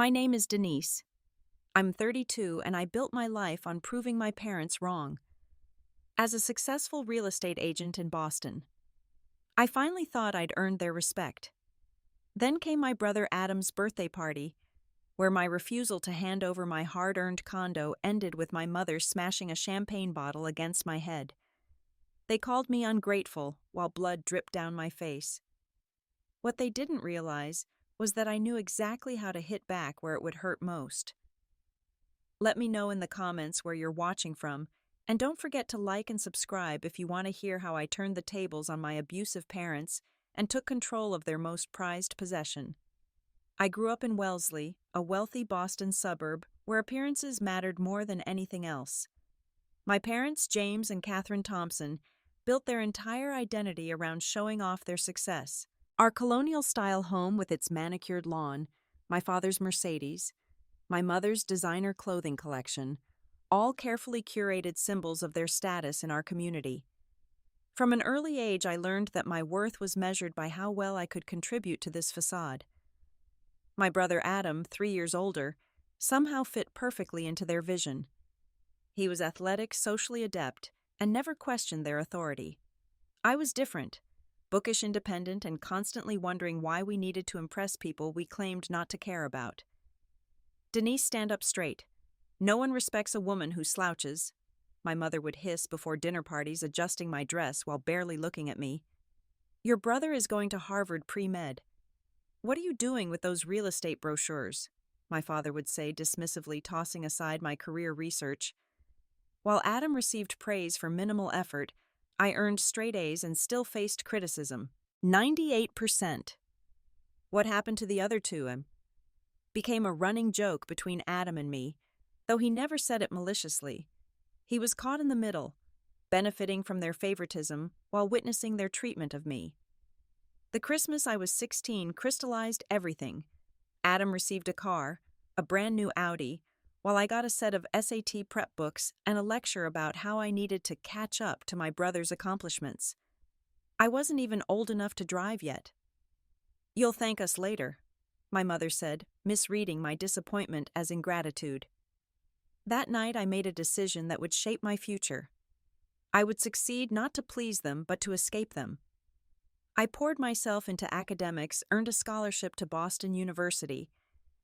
My name is Denise. I'm 32 and I built my life on proving my parents wrong. As a successful real estate agent in Boston, I finally thought I'd earned their respect. Then came my brother Adam's birthday party, where my refusal to hand over my hard-earned condo ended with my mother smashing a champagne bottle against my head. They called me ungrateful while blood dripped down my face. What they didn't realize was that I knew exactly how to hit back where it would hurt most. Let me know in the comments where you're watching from, and don't forget to like and subscribe if you want to hear how I turned the tables on my abusive parents and took control of their most prized possession. I grew up in Wellesley, a wealthy Boston suburb where appearances mattered more than anything else. My parents, James and Catherine Thompson, built their entire identity around showing off their success. Our colonial-style home with its manicured lawn, my father's Mercedes, my mother's designer clothing collection, all carefully curated symbols of their status in our community. From an early age, I learned that my worth was measured by how well I could contribute to this facade. My brother Adam, 3 years older, somehow fit perfectly into their vision. He was athletic, socially adept, and never questioned their authority. I was different, bookish, independent, and constantly wondering why we needed to impress people we claimed not to care about. Denise, stand up straight. No one respects a woman who slouches, my mother would hiss before dinner parties, adjusting my dress while barely looking at me. Your brother is going to Harvard pre-med. What are you doing with those real estate brochures? My father would say, dismissively tossing aside my career research. While Adam received praise for minimal effort, I earned straight A's and still faced criticism. 98%. What happened to the other two? Became a running joke between Adam and me, though he never said it maliciously. He was caught in the middle, benefiting from their favoritism while witnessing their treatment of me. The Christmas I was 16 crystallized everything. Adam received a car, a brand new Audi, while I got a set of SAT prep books and a lecture about how I needed to catch up to my brother's accomplishments. I wasn't even old enough to drive yet. You'll thank us later, my mother said, misreading my disappointment as ingratitude. That night I made a decision that would shape my future. I would succeed not to please them, but to escape them. I poured myself into academics, earned a scholarship to Boston University,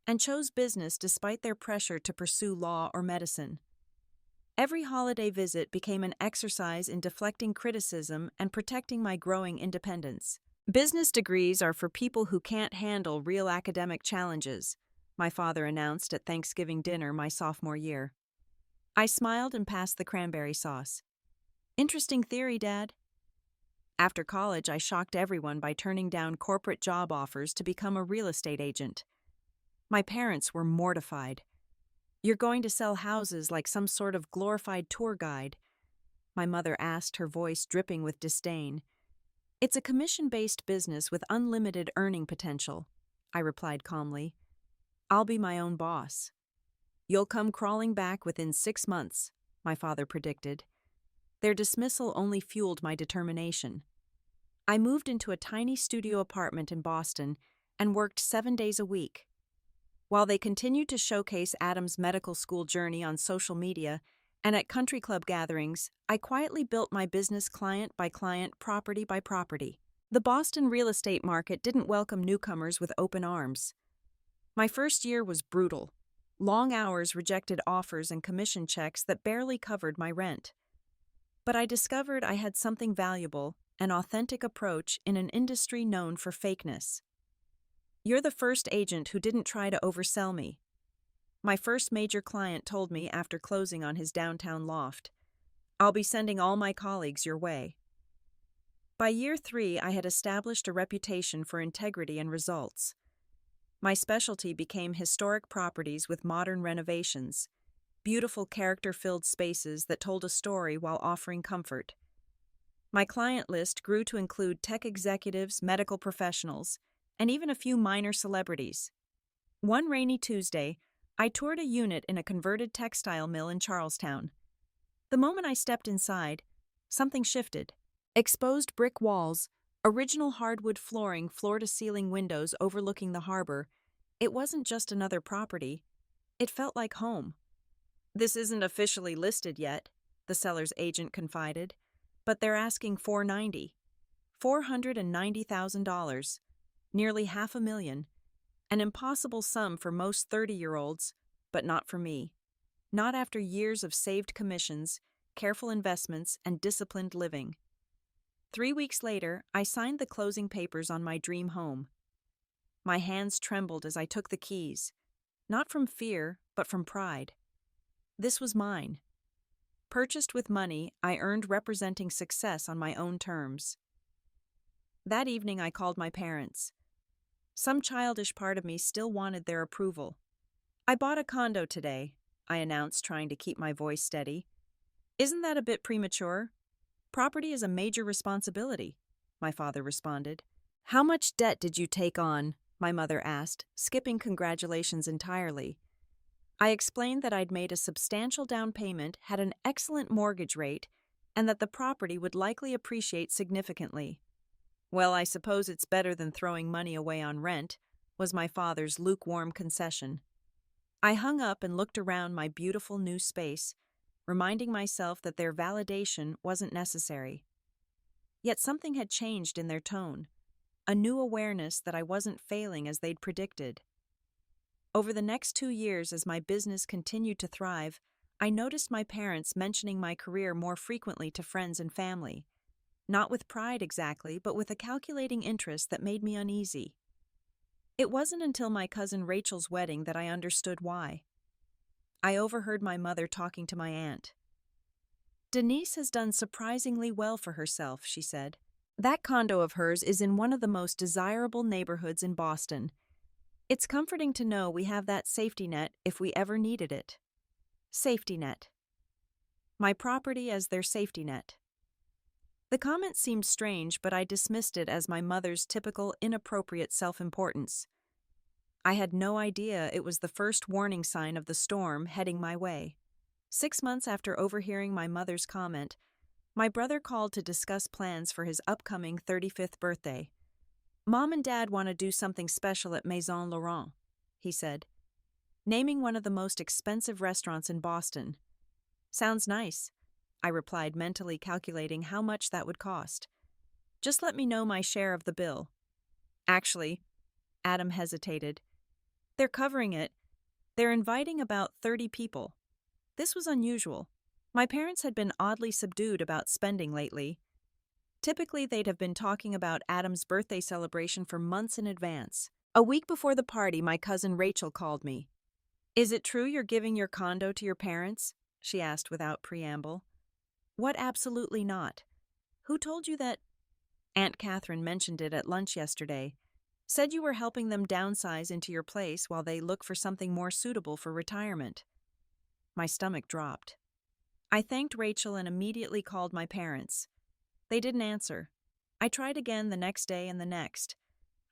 and chose business despite their pressure to pursue law or medicine. Every holiday visit became an exercise in deflecting criticism and protecting my growing independence. Business degrees are for people who can't handle real academic challenges, my father announced at Thanksgiving dinner my sophomore year. I smiled and passed the cranberry sauce. Interesting theory, Dad. After college, I shocked everyone by turning down corporate job offers to become a real estate agent. My parents were mortified. You're going to sell houses like some sort of glorified tour guide, my mother asked, her voice dripping with disdain. It's a commission-based business with unlimited earning potential, I replied calmly. I'll be my own boss. You'll come crawling back within 6 months, my father predicted. Their dismissal only fueled my determination. I moved into a tiny studio apartment in Boston and worked 7 days a week. While they continued to showcase Adam's medical school journey on social media and at country club gatherings, I quietly built my business client by client, property by property. The Boston real estate market didn't welcome newcomers with open arms. My first year was brutal. Long hours, rejected offers, and commission checks that barely covered my rent. But I discovered I had something valuable, an authentic approach in an industry known for fakeness. You're the first agent who didn't try to oversell me, my first major client told me after closing on his downtown loft. I'll be sending all my colleagues your way. By year 3, I had established a reputation for integrity and results. My specialty became historic properties with modern renovations, beautiful character-filled spaces that told a story while offering comfort. My client list grew to include tech executives, medical professionals, and even a few minor celebrities. One rainy Tuesday, I toured a unit in a converted textile mill in Charlestown. The moment I stepped inside, something shifted. Exposed brick walls, original hardwood flooring, floor-to-ceiling windows overlooking the harbor, It wasn't just another property, it felt like home. "This isn't officially listed yet," the seller's agent confided, "but they're asking $490,000, nearly $500,000, an impossible sum for most 30-year-olds, but not for me. Not after years of saved commissions, careful investments, and disciplined living." 3 weeks later, I signed the closing papers on my dream home. My hands trembled as I took the keys, not from fear, but from pride. This was mine. Purchased with money I earned representing success on my own terms. That evening I called my parents. Some childish part of me still wanted their approval. "I bought a condo today," I announced, trying to keep my voice steady. "Isn't that a bit premature?" "Property is a major responsibility," my father responded. "How much debt did you take on?" my mother asked, skipping congratulations entirely. I explained that I'd made a substantial down payment, had an excellent mortgage rate, and that the property would likely appreciate significantly. "Well, I suppose it's better than throwing money away on rent," was my father's lukewarm concession. I hung up and looked around my beautiful new space, reminding myself that their validation wasn't necessary. Yet something had changed in their tone, a new awareness that I wasn't failing as they'd predicted. Over the next 2 years, as my business continued to thrive, I noticed my parents mentioning my career more frequently to friends and family. Not with pride exactly, but with a calculating interest that made me uneasy. It wasn't until my cousin Rachel's wedding that I understood why. I overheard my mother talking to my aunt. "Denise has done surprisingly well for herself," she said. "That condo of hers is in one of the most desirable neighborhoods in Boston. It's comforting to know we have that safety net if we ever needed it." Safety net. My property as their safety net. The comment seemed strange, but I dismissed it as my mother's typical inappropriate self-importance. I had no idea it was the first warning sign of the storm heading my way. 6 months after overhearing my mother's comment, my brother called to discuss plans for his upcoming 35th birthday. "Mom and Dad want to do something special at Maison Laurent," he said, naming one of the most expensive restaurants in Boston. "Sounds nice," I replied, mentally calculating how much that would cost. "Just let me know my share of the bill." "Actually," Adam hesitated, "they're covering it. They're inviting about 30 people." This was unusual. My parents had been oddly subdued about spending lately. Typically, they'd have been talking about Adam's birthday celebration for months in advance. A week before the party, my cousin Rachel called me. "Is it true you're giving your condo to your parents?" she asked without preamble. "What, absolutely not? Who told you that?" "Aunt Catherine mentioned it at lunch yesterday. Said you were helping them downsize into your place while they look for something more suitable for retirement." My stomach dropped. I thanked Rachel and immediately called my parents. They didn't answer. I tried again the next day and the next.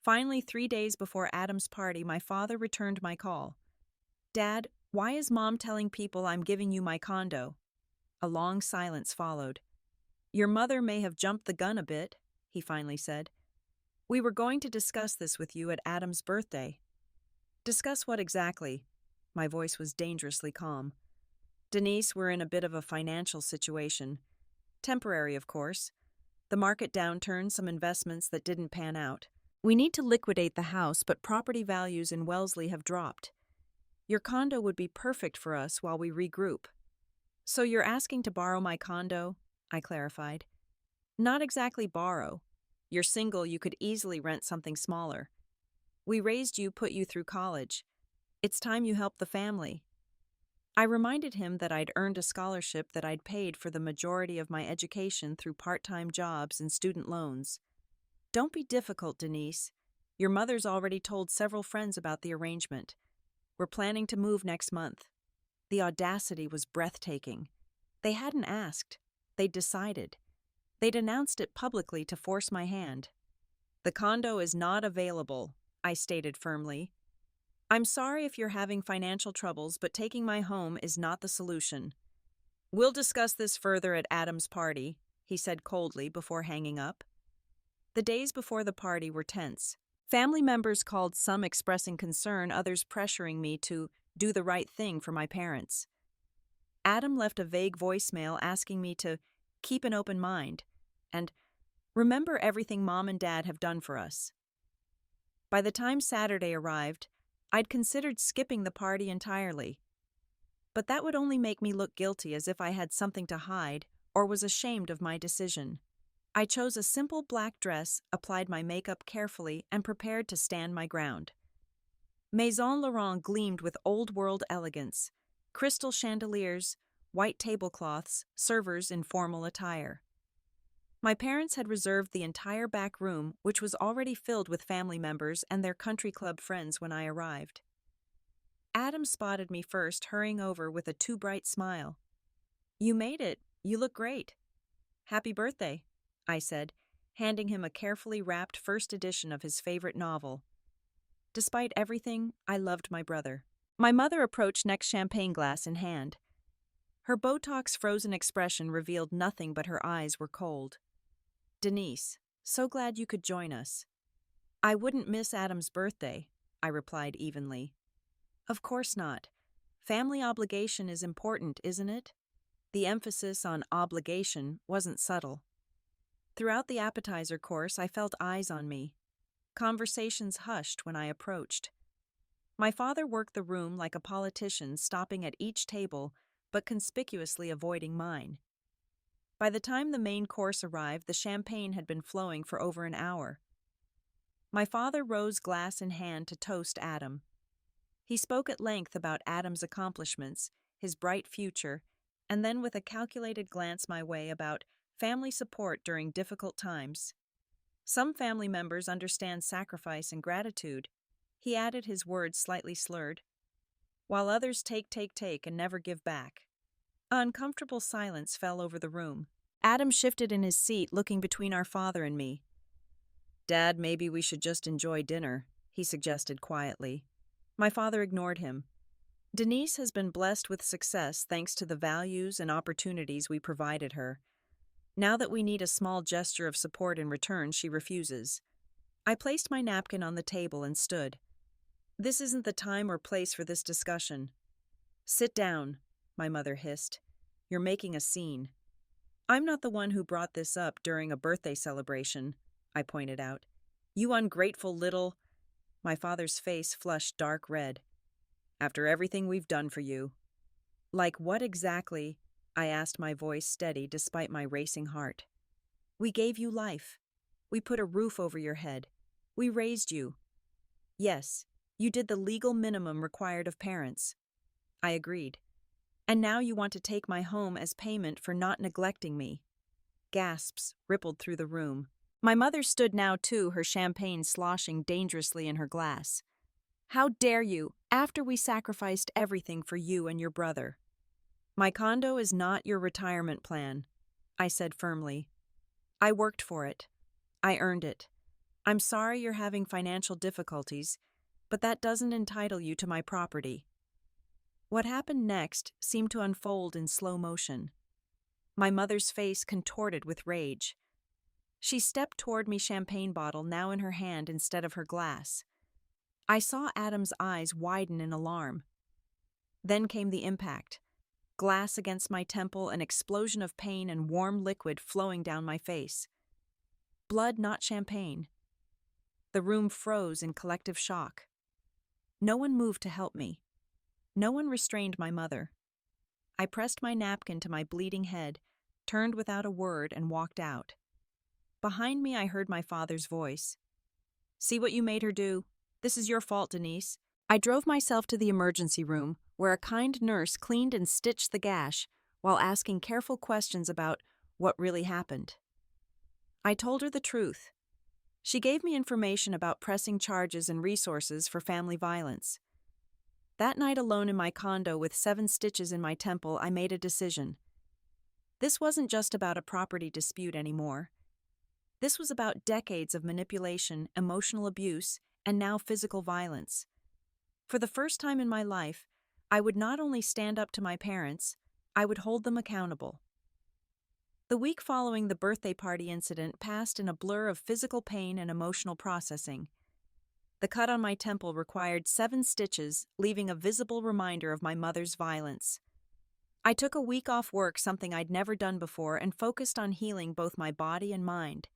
Finally, 3 days before Adam's party, my father returned my call. "Dad, why is Mom telling people I'm giving you my condo?" A long silence followed. "Your mother may have jumped the gun a bit," he finally said. "We were going to discuss this with you at Adam's birthday." "Discuss what exactly?" My voice was dangerously calm. "Denise, we're in a bit of a financial situation. Temporary, of course. The market downturn, some investments that didn't pan out. We need to liquidate the house, but property values in Wellesley have dropped. Your condo would be perfect for us while we regroup." "So you're asking to borrow my condo?" I clarified. "Not exactly borrow. You're single, you could easily rent something smaller. We raised you, put you through college. It's time you help the family." I reminded him that I'd earned a scholarship that I'd paid for the majority of my education through part-time jobs and student loans. "Don't be difficult, Denise. Your mother's already told several friends about the arrangement. We're planning to move next month." The audacity was breathtaking. They hadn't asked. They'd decided. They'd announced it publicly to force my hand. "The condo is not available," I stated firmly. "I'm sorry if you're having financial troubles, but taking my home is not the solution." "We'll discuss this further at Adam's party," he said coldly before hanging up. The days before the party were tense. Family members called, some expressing concern, others pressuring me to do the right thing for my parents. Adam left a vague voicemail asking me to keep an open mind and remember everything Mom and Dad have done for us. By the time Saturday arrived, I'd considered skipping the party entirely. But that would only make me look guilty, as if I had something to hide or was ashamed of my decision. I chose a simple black dress, applied my makeup carefully, and prepared to stand my ground. Maison Laurent gleamed with old-world elegance: crystal chandeliers, white tablecloths, servers in formal attire. My parents had reserved the entire back room, which was already filled with family members and their country club friends when I arrived. Adam spotted me first, hurrying over with a too bright smile. "You made it. You look great." "Happy birthday," I said, handing him a carefully wrapped first edition of his favorite novel. Despite everything, I loved my brother. My mother approached next, champagne glass in hand. Her Botox-frozen expression revealed nothing, but her eyes were cold. "Denise, so glad you could join us." "I wouldn't miss Adam's birthday," I replied evenly. "Of course not. Family obligation is important, isn't it?" The emphasis on obligation wasn't subtle. Throughout the appetizer course, I felt eyes on me. Conversations hushed when I approached. My father worked the room like a politician, stopping at each table, but conspicuously avoiding mine. By the time the main course arrived, the champagne had been flowing for over an hour. My father rose, glass in hand, to toast Adam. He spoke at length about Adam's accomplishments, his bright future, and then, with a calculated glance my way, about family support during difficult times. "Some family members understand sacrifice and gratitude," he added, his words slightly slurred, "while others take, and never give back." An uncomfortable silence fell over the room. Adam shifted in his seat, looking between our father and me. "Dad, maybe we should just enjoy dinner," he suggested quietly. My father ignored him. "Denise has been blessed with success thanks to the values and opportunities we provided her. Now that we need a small gesture of support in return, she refuses." I placed my napkin on the table and stood. "This isn't the time or place for this discussion." "Sit down," my mother hissed. "You're making a scene." "I'm not the one who brought this up during a birthday celebration," I pointed out. "You ungrateful little—" My father's face flushed dark red. "After everything we've done for you." "Like what exactly?" I asked, my voice steady despite my racing heart. "We gave you life. We put a roof over your head. We raised you." "Yes, you did the legal minimum required of parents." I agreed. "And now you want to take my home as payment for not neglecting me." Gasps rippled through the room. My mother stood now too, her champagne sloshing dangerously in her glass. "How dare you, after we sacrificed everything for you and your brother?" "My condo is not your retirement plan," I said firmly. "I worked for it. I earned it. I'm sorry you're having financial difficulties, but that doesn't entitle you to my property." What happened next seemed to unfold in slow motion. My mother's face contorted with rage. She stepped toward me, champagne bottle now in her hand instead of her glass. I saw Adam's eyes widen in alarm. Then came the impact. Glass against my temple, an explosion of pain, and warm liquid flowing down my face. Blood, not champagne. The room froze in collective shock. No one moved to help me. No one restrained my mother. I pressed my napkin to my bleeding head, turned without a word, and walked out. Behind me, I heard my father's voice. "See what you made her do? This is your fault, Denise." I drove myself to the emergency room, where a kind nurse cleaned and stitched the gash while asking careful questions about what really happened. I told her the truth. She gave me information about pressing charges and resources for family violence. That night, alone in my condo with 7 stitches in my temple, I made a decision. This wasn't just about a property dispute anymore. This was about decades of manipulation, emotional abuse, and now physical violence. For the first time in my life, I would not only stand up to my parents, I would hold them accountable. The week following the birthday party incident passed in a blur of physical pain and emotional processing. The cut on my temple required 7 stitches, leaving a visible reminder of my mother's violence. I took a week off work, something I'd never done before, and focused on healing both my body and mind.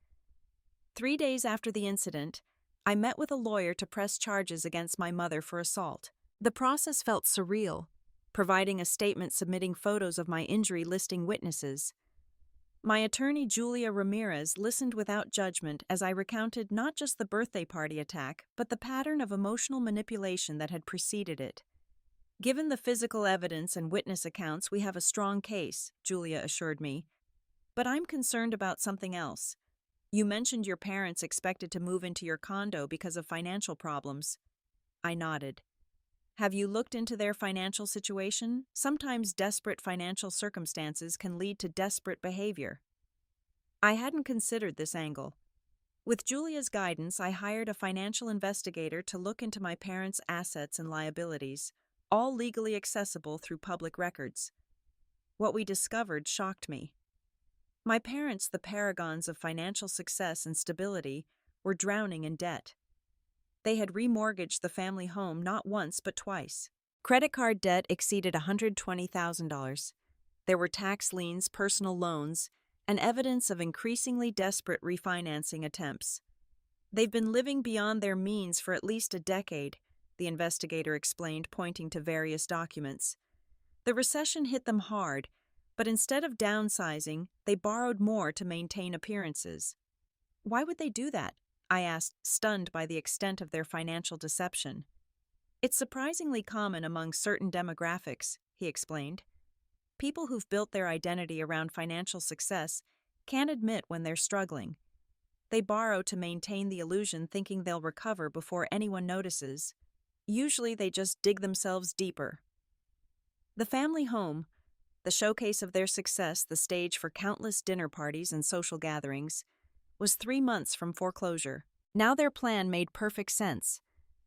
3 days after the incident, I met with a lawyer to press charges against my mother for assault. The process felt surreal, providing a statement submitting photos of my injury listing witnesses. My attorney, Julia Ramirez, listened without judgment as I recounted not just the birthday party attack, but the pattern of emotional manipulation that had preceded it. Given the physical evidence and witness accounts, we have a strong case, Julia assured me. But I'm concerned about something else. You mentioned your parents expected to move into your condo because of financial problems. I nodded. Have you looked into their financial situation? Sometimes desperate financial circumstances can lead to desperate behavior. I hadn't considered this angle. With Julia's guidance, I hired a financial investigator to look into my parents' assets and liabilities, all legally accessible through public records. What we discovered shocked me. My parents, the paragons of financial success and stability, were drowning in debt. They had remortgaged the family home not once but twice. Credit card debt exceeded $120,000. There were tax liens, personal loans, and evidence of increasingly desperate refinancing attempts. They've been living beyond their means for at least a decade, the investigator explained, pointing to various documents. The recession hit them hard, but instead of downsizing, they borrowed more to maintain appearances. Why would they do that? I asked, stunned by the extent of their financial deception. It's surprisingly common among certain demographics, he explained. People who've built their identity around financial success can't admit when they're struggling. They borrow to maintain the illusion, thinking they'll recover before anyone notices. Usually they just dig themselves deeper. The family home, the showcase of their success, the stage for countless dinner parties and social gatherings, was 3 months from foreclosure. Now their plan made perfect sense.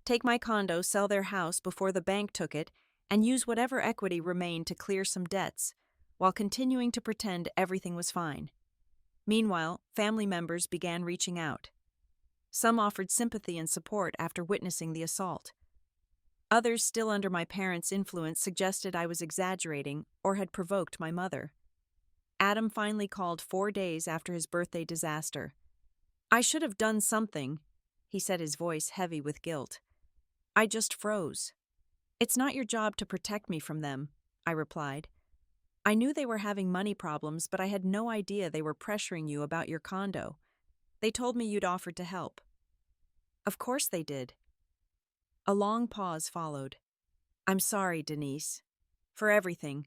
Take my condo, sell their house before the bank took it, and use whatever equity remained to clear some debts, while continuing to pretend everything was fine. Meanwhile, family members began reaching out. Some offered sympathy and support after witnessing the assault. Others, still under my parents' influence, suggested I was exaggerating or had provoked my mother. Adam finally called 4 days after his birthday disaster. I should have done something, he said, his voice heavy with guilt. I just froze. It's not your job to protect me from them, I replied. I knew they were having money problems, but I had no idea they were pressuring you about your condo. They told me you'd offered to help. Of course they did. A long pause followed. I'm sorry, Denise. For everything.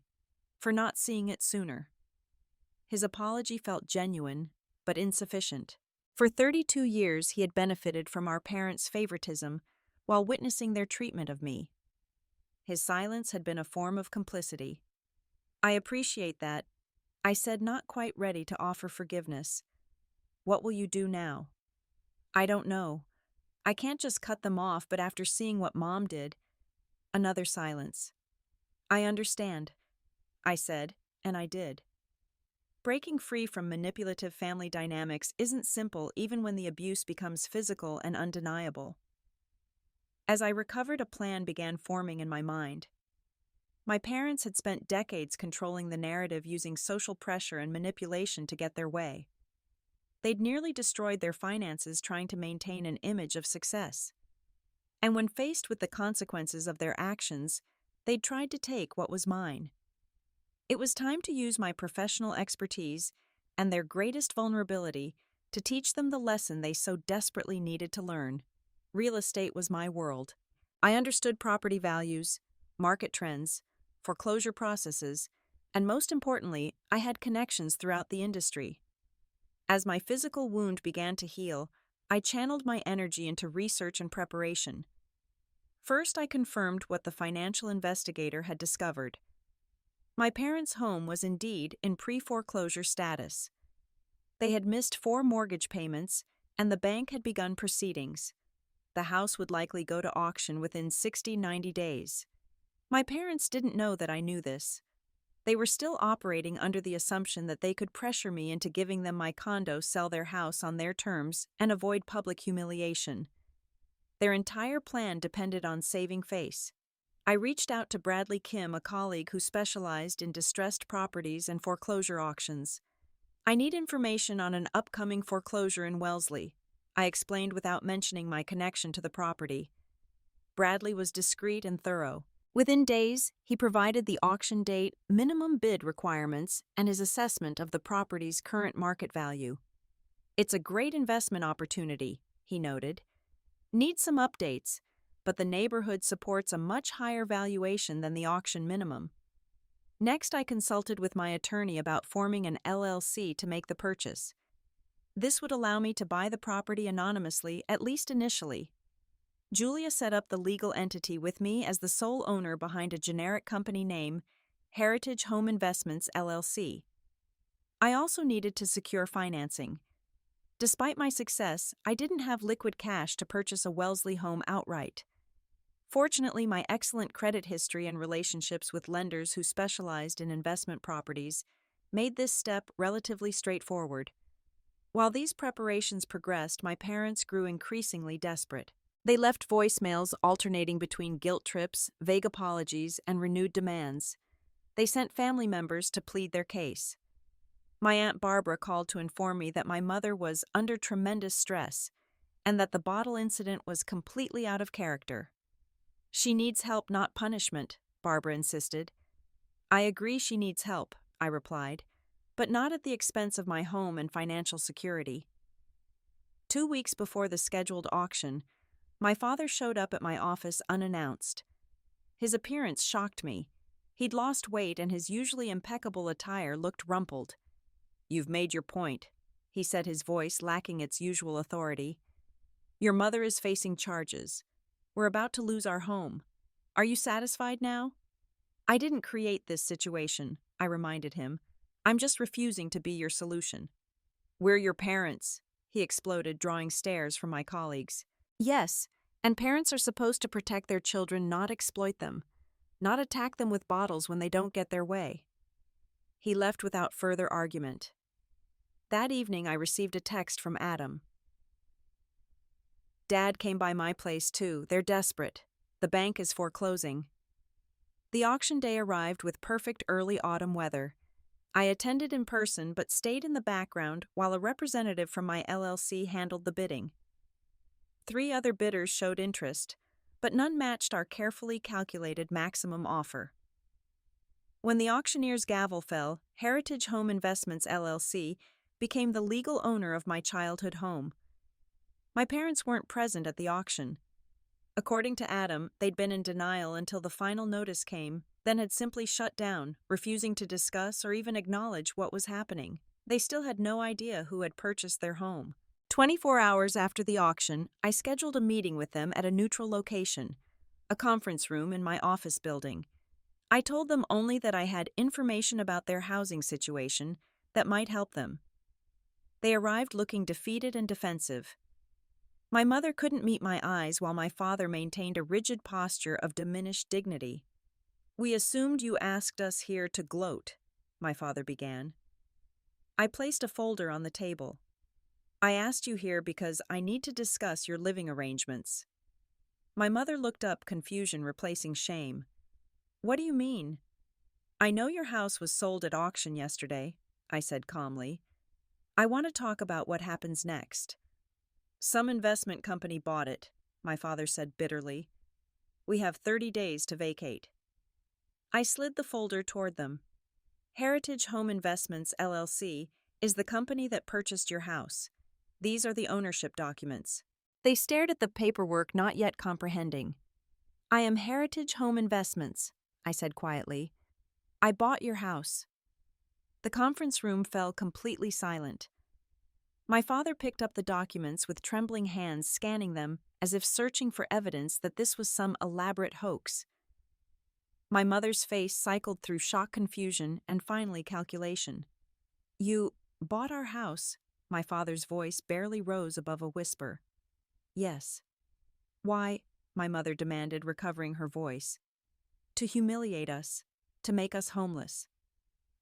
For not seeing it sooner. His apology felt genuine, but insufficient. For 32 years, he had benefited from our parents' favoritism while witnessing their treatment of me. His silence had been a form of complicity. I appreciate that, I said, not quite ready to offer forgiveness. What will you do now? I don't know. I can't just cut them off, but after seeing what Mom did. Another silence. I understand, I said, and I did. Breaking free from manipulative family dynamics isn't simple, even when the abuse becomes physical and undeniable. As I recovered, a plan began forming in my mind. My parents had spent decades controlling the narrative, using social pressure and manipulation to get their way. They'd nearly destroyed their finances trying to maintain an image of success. And when faced with the consequences of their actions, they'd tried to take what was mine. It was time to use my professional expertise and their greatest vulnerability to teach them the lesson they so desperately needed to learn. Real estate was my world. I understood property values, market trends, foreclosure processes, and most importantly, I had connections throughout the industry. As my physical wound began to heal, I channeled my energy into research and preparation. First, I confirmed what the financial investigator had discovered. My parents' home was indeed in pre-foreclosure status. They had missed 4 mortgage payments, and the bank had begun proceedings. The house would likely go to auction within 60-90 days. My parents didn't know that I knew this. They were still operating under the assumption that they could pressure me into giving them my condo, sell their house on their terms, and avoid public humiliation. Their entire plan depended on saving face. I reached out to Bradley Kim, a colleague who specialized in distressed properties and foreclosure auctions. I need information on an upcoming foreclosure in Wellesley, I explained without mentioning my connection to the property. Bradley was discreet and thorough. Within days, he provided the auction date, minimum bid requirements, and his assessment of the property's current market value. It's a great investment opportunity, he noted. Needs some updates, but the neighborhood supports a much higher valuation than the auction minimum. Next, I consulted with my attorney about forming an LLC to make the purchase. This would allow me to buy the property anonymously, at least initially. Julia set up the legal entity with me as the sole owner behind a generic company name, Heritage Home Investments, LLC. I also needed to secure financing. Despite my success, I didn't have liquid cash to purchase a Wellesley home outright. Fortunately, my excellent credit history and relationships with lenders who specialized in investment properties made this step relatively straightforward. While these preparations progressed, my parents grew increasingly desperate. They left voicemails alternating between guilt trips, vague apologies, and renewed demands. They sent family members to plead their case. My Aunt Barbara called to inform me that my mother was under tremendous stress and that the bottle incident was completely out of character. She needs help, not punishment, Barbara insisted. I agree she needs help, I replied, but not at the expense of my home and financial security. 2 weeks before the scheduled auction, my father showed up at my office unannounced. His appearance shocked me. He'd lost weight and his usually impeccable attire looked rumpled. "You've made your point," he said, his voice lacking its usual authority. "Your mother is facing charges. We're about to lose our home. Are you satisfied now?" "I didn't create this situation," I reminded him. "I'm just refusing to be your solution." "We're your parents," he exploded, drawing stares from my colleagues. "Yes, and parents are supposed to protect their children, not exploit them, not attack them with bottles when they don't get their way." He left without further argument. That evening, I received a text from Adam. "Dad came by my place too. They're desperate. The bank is foreclosing." The auction day arrived with perfect early autumn weather. I attended in person but stayed in the background while a representative from my LLC handled the bidding. 3 other bidders showed interest, but none matched our carefully calculated maximum offer. When the auctioneer's gavel fell, Heritage Home Investments, LLC became the legal owner of my childhood home. My parents weren't present at the auction. According to Adam, they'd been in denial until the final notice came, then had simply shut down, refusing to discuss or even acknowledge what was happening. They still had no idea who had purchased their home. 24 hours after the auction, I scheduled a meeting with them at a neutral location, a conference room in my office building. I told them only that I had information about their housing situation that might help them. They arrived looking defeated and defensive. My mother couldn't meet my eyes while my father maintained a rigid posture of diminished dignity. "We assumed you asked us here to gloat," my father began. I placed a folder on the table. "I asked you here because I need to discuss your living arrangements." My mother looked up, confusion replacing shame. "What do you mean?" "I know your house was sold at auction yesterday," I said calmly. "I want to talk about what happens next." "Some investment company bought it," my father said bitterly. "We have 30 days to vacate." I slid the folder toward them. "Heritage Home Investments, LLC, is the company that purchased your house. These are the ownership documents." They stared at the paperwork, not yet comprehending. "I am Heritage Home Investments," I said quietly. "I bought your house." The conference room fell completely silent. My father picked up the documents with trembling hands, scanning them as if searching for evidence that this was some elaborate hoax. My mother's face cycled through shock, confusion, and finally calculation. "You bought our house?" My father's voice barely rose above a whisper. "Yes." "Why?" my mother demanded, recovering her voice. "To humiliate us, to make us homeless."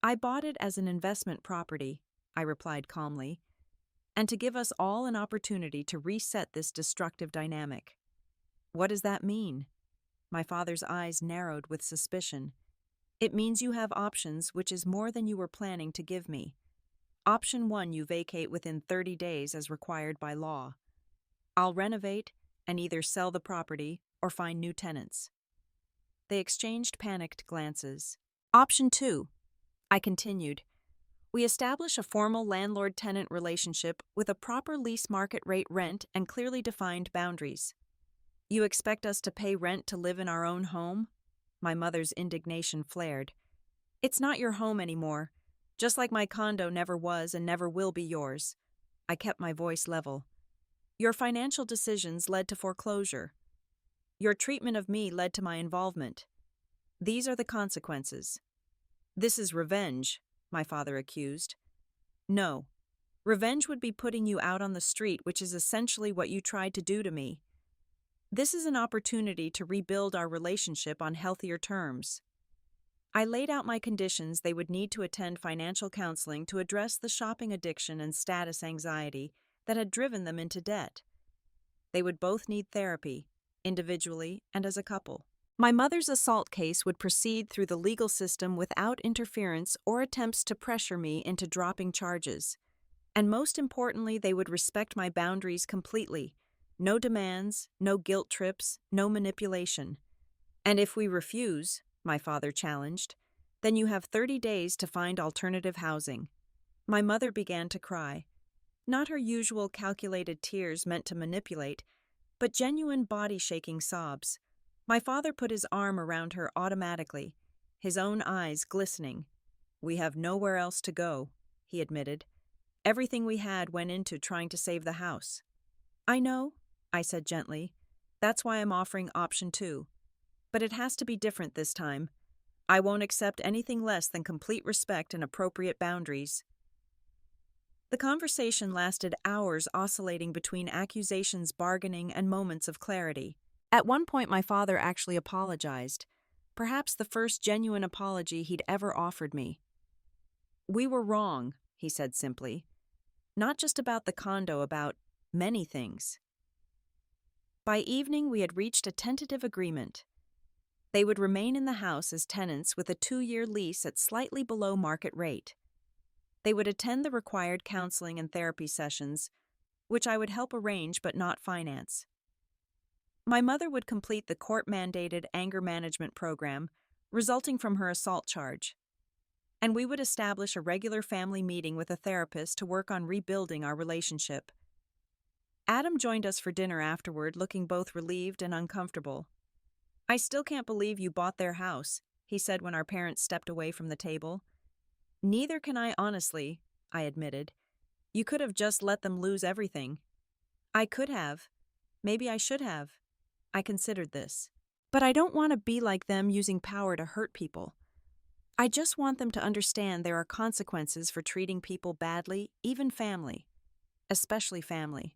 "I bought it as an investment property," I replied calmly, "and to give us all an opportunity to reset this destructive dynamic." What does that mean? My father's eyes narrowed with suspicion. It means you have options, which is more than you were planning to give me. Option 1, you vacate within 30 days as required by law. I'll renovate and either sell the property or find new tenants. They exchanged panicked glances. Option 2, I continued. We establish a formal landlord-tenant relationship with a proper lease market rate rent and clearly defined boundaries. You expect us to pay rent to live in our own home? My mother's indignation flared. It's not your home anymore, just like my condo never was and never will be yours. I kept my voice level. Your financial decisions led to foreclosure. Your treatment of me led to my involvement. These are the consequences. This is revenge, my father accused. No. Revenge would be putting you out on the street, which is essentially what you tried to do to me. This is an opportunity to rebuild our relationship on healthier terms. I laid out my conditions. They would need to attend financial counseling to address the shopping addiction and status anxiety that had driven them into debt. They would both need therapy, individually and as a couple. My mother's assault case would proceed through the legal system without interference or attempts to pressure me into dropping charges. And most importantly, they would respect my boundaries completely. No demands, no guilt trips, no manipulation. And if we refuse, my father challenged, then you have 30 days to find alternative housing. My mother began to cry. Not her usual calculated tears meant to manipulate, but genuine body-shaking sobs. My father put his arm around her automatically, his own eyes glistening. We have nowhere else to go, he admitted. Everything we had went into trying to save the house. I know, I said gently. That's why I'm offering option 2. But it has to be different this time. I won't accept anything less than complete respect and appropriate boundaries. The conversation lasted hours, oscillating between accusations, bargaining, and moments of clarity. At one point, my father actually apologized, perhaps the first genuine apology he'd ever offered me. We were wrong, he said simply. Not just about the condo, about many things. By evening, we had reached a tentative agreement. They would remain in the house as tenants with a 2-year lease at slightly below market rate. They would attend the required counseling and therapy sessions, which I would help arrange but not finance. My mother would complete the court-mandated anger management program resulting from her assault charge, and we would establish a regular family meeting with a therapist to work on rebuilding our relationship. Adam joined us for dinner afterward, looking both relieved and uncomfortable. I still can't believe you bought their house, he said when our parents stepped away from the table. Neither can I honestly, I admitted. You could have just let them lose everything. I could have. Maybe I should have. I considered this. But I don't want to be like them, using power to hurt people. I just want them to understand there are consequences for treating people badly, even family. Especially family.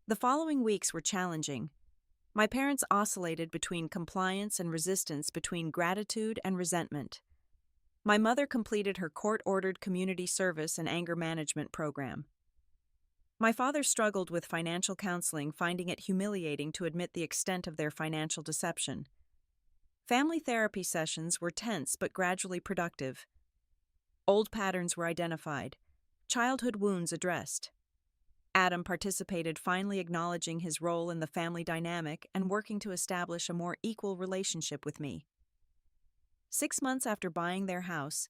The following weeks were challenging. My parents oscillated between compliance and resistance, between gratitude and resentment. My mother completed her court-ordered community service and anger management program. My father struggled with financial counseling, finding it humiliating to admit the extent of their financial deception. Family therapy sessions were tense but gradually productive. Old patterns were identified, childhood wounds addressed. Adam participated, finally acknowledging his role in the family dynamic and working to establish a more equal relationship with me. 6 months after buying their house,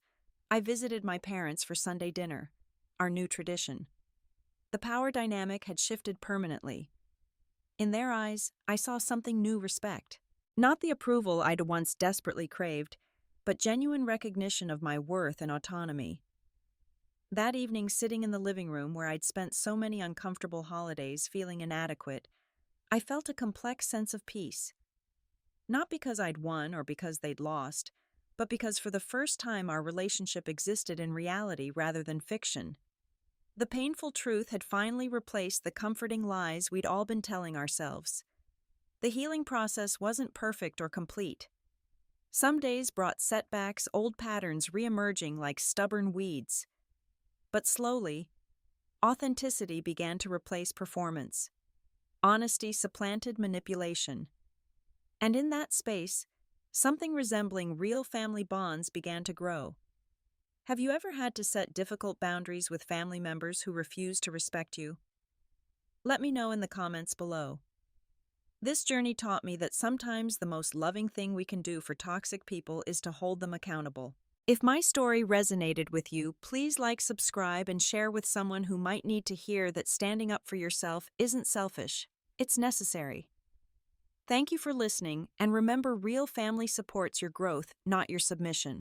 I visited my parents for Sunday dinner, our new tradition. The power dynamic had shifted permanently. In their eyes, I saw something new: respect. Not the approval I'd once desperately craved, but genuine recognition of my worth and autonomy. That evening, sitting in the living room where I'd spent so many uncomfortable holidays feeling inadequate, I felt a complex sense of peace. Not because I'd won or because they'd lost, but because for the first time our relationship existed in reality rather than fiction. The painful truth had finally replaced the comforting lies we'd all been telling ourselves. The healing process wasn't perfect or complete. Some days brought setbacks, old patterns re-emerging like stubborn weeds. But slowly, authenticity began to replace performance. Honesty supplanted manipulation. And in that space, something resembling real family bonds began to grow. Have you ever had to set difficult boundaries with family members who refuse to respect you? Let me know in the comments below. This journey taught me that sometimes the most loving thing we can do for toxic people is to hold them accountable. If my story resonated with you, please like, subscribe, and share with someone who might need to hear that standing up for yourself isn't selfish, it's necessary. Thank you for listening, and remember, real family supports your growth, not your submission.